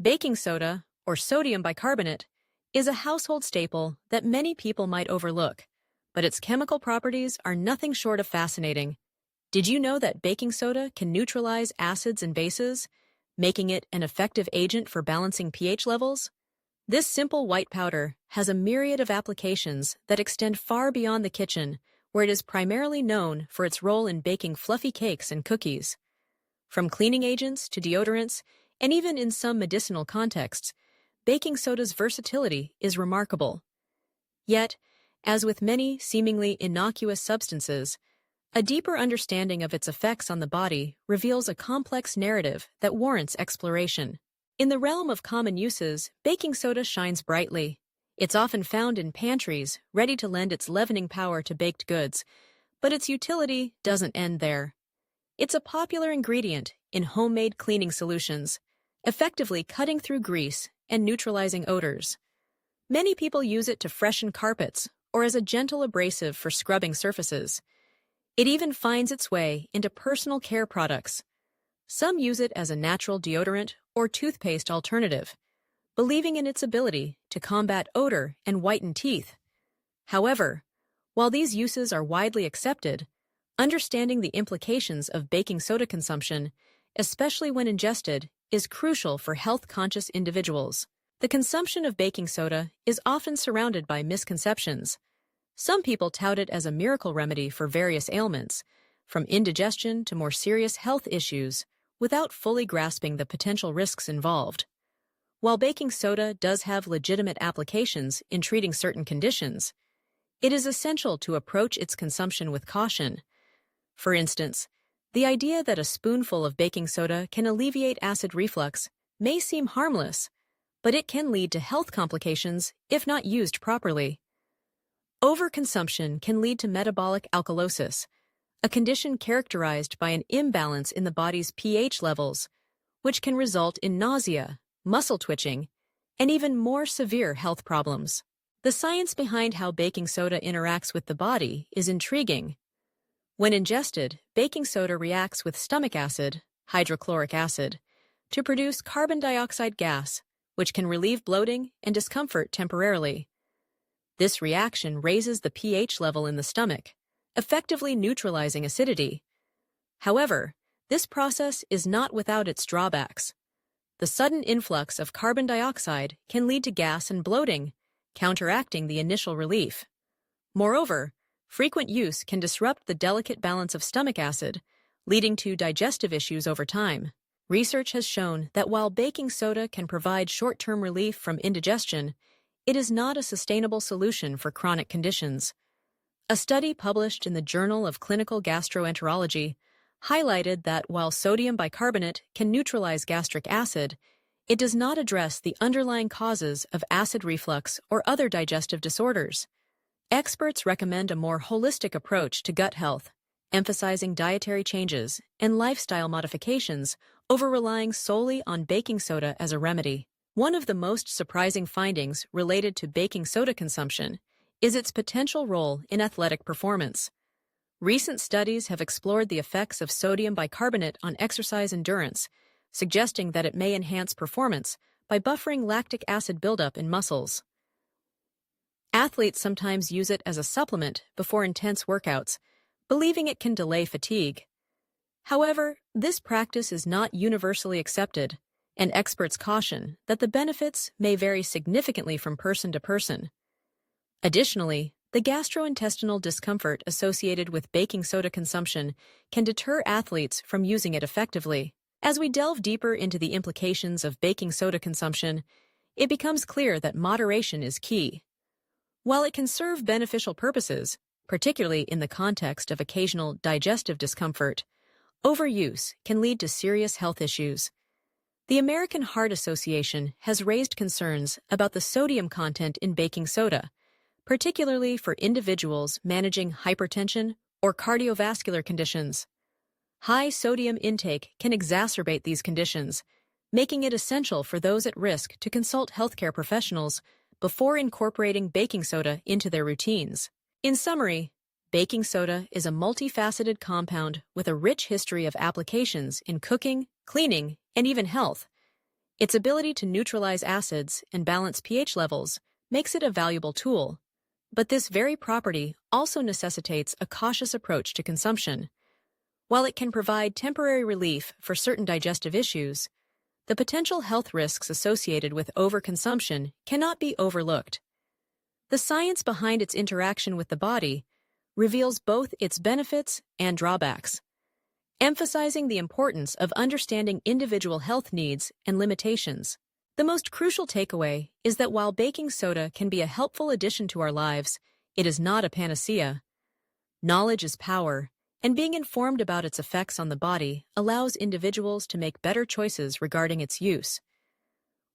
Baking soda, or sodium bicarbonate, is a household staple that many people might overlook, but its chemical properties are nothing short of fascinating. Did you know that baking soda can neutralize acids and bases, making it an effective agent for balancing pH levels? This simple white powder has a myriad of applications that extend far beyond the kitchen, where it is primarily known for its role in baking fluffy cakes and cookies. From cleaning agents to deodorants, and even in some medicinal contexts, baking soda's versatility is remarkable. Yet, as with many seemingly innocuous substances, a deeper understanding of its effects on the body reveals a complex narrative that warrants exploration. In the realm of common uses, baking soda shines brightly. It's often found in pantries, ready to lend its leavening power to baked goods, but its utility doesn't end there. It's a popular ingredient in homemade cleaning solutions, effectively cutting through grease and neutralizing odors. Many people use it to freshen carpets or as a gentle abrasive for scrubbing surfaces. It even finds its way into personal care products. Some use it as a natural deodorant or toothpaste alternative, believing in its ability to combat odor and whiten teeth. However, while these uses are widely accepted, understanding the implications of baking soda consumption, especially when ingested, is crucial for health-conscious individuals. The consumption of baking soda is often surrounded by misconceptions. Some people tout it as a miracle remedy for various ailments, from indigestion to more serious health issues, without fully grasping the potential risks involved. While baking soda does have legitimate applications in treating certain conditions, it is essential to approach its consumption with caution. For instance, the idea that a spoonful of baking soda can alleviate acid reflux may seem harmless, but it can lead to health complications if not used properly. Overconsumption can lead to metabolic alkalosis, a condition characterized by an imbalance in the body's pH levels, which can result in nausea, muscle twitching, and even more severe health problems. The science behind how baking soda interacts with the body is intriguing. When ingested, baking soda reacts with stomach acid, hydrochloric acid, to produce carbon dioxide gas, which can relieve bloating and discomfort temporarily. This reaction raises the pH level in the stomach, effectively neutralizing acidity. However, this process is not without its drawbacks. The sudden influx of carbon dioxide can lead to gas and bloating, counteracting the initial relief. Moreover, frequent use can disrupt the delicate balance of stomach acid, leading to digestive issues over time. Research has shown that while baking soda can provide short-term relief from indigestion, it is not a sustainable solution for chronic conditions. A study published in the Journal of Clinical Gastroenterology highlighted that while sodium bicarbonate can neutralize gastric acid, it does not address the underlying causes of acid reflux or other digestive disorders. Experts recommend a more holistic approach to gut health, emphasizing dietary changes and lifestyle modifications over relying solely on baking soda as a remedy. One of the most surprising findings related to baking soda consumption is its potential role in athletic performance. Recent studies have explored the effects of sodium bicarbonate on exercise endurance, suggesting that it may enhance performance by buffering lactic acid buildup in muscles. Athletes sometimes use it as a supplement before intense workouts, believing it can delay fatigue. However, this practice is not universally accepted, and experts caution that the benefits may vary significantly from person to person. Additionally, the gastrointestinal discomfort associated with baking soda consumption can deter athletes from using it effectively. As we delve deeper into the implications of baking soda consumption, it becomes clear that moderation is key. While it can serve beneficial purposes, particularly in the context of occasional digestive discomfort, overuse can lead to serious health issues. The American Heart Association has raised concerns about the sodium content in baking soda, particularly for individuals managing hypertension or cardiovascular conditions. High sodium intake can exacerbate these conditions, making it essential for those at risk to consult healthcare professionals before incorporating baking soda into their routines. In summary, baking soda is a multifaceted compound with a rich history of applications in cooking, cleaning, and even health. Its ability to neutralize acids and balance pH levels makes it a valuable tool, but this very property also necessitates a cautious approach to consumption. While it can provide temporary relief for certain digestive issues, the potential health risks associated with overconsumption cannot be overlooked. The science behind its interaction with the body reveals both its benefits and drawbacks, emphasizing the importance of understanding individual health needs and limitations. The most crucial takeaway is that while baking soda can be a helpful addition to our lives, it is not a panacea. Knowledge is power, and being informed about its effects on the body allows individuals to make better choices regarding its use.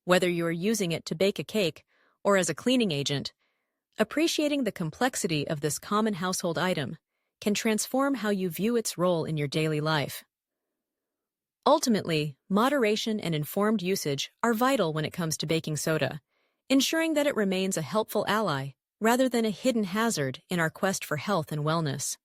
Whether you are using it to bake a cake or as a cleaning agent, appreciating the complexity of this common household item can transform how you view its role in your daily life. Ultimately, moderation and informed usage are vital when it comes to baking soda, ensuring that it remains a helpful ally rather than a hidden hazard in our quest for health and wellness.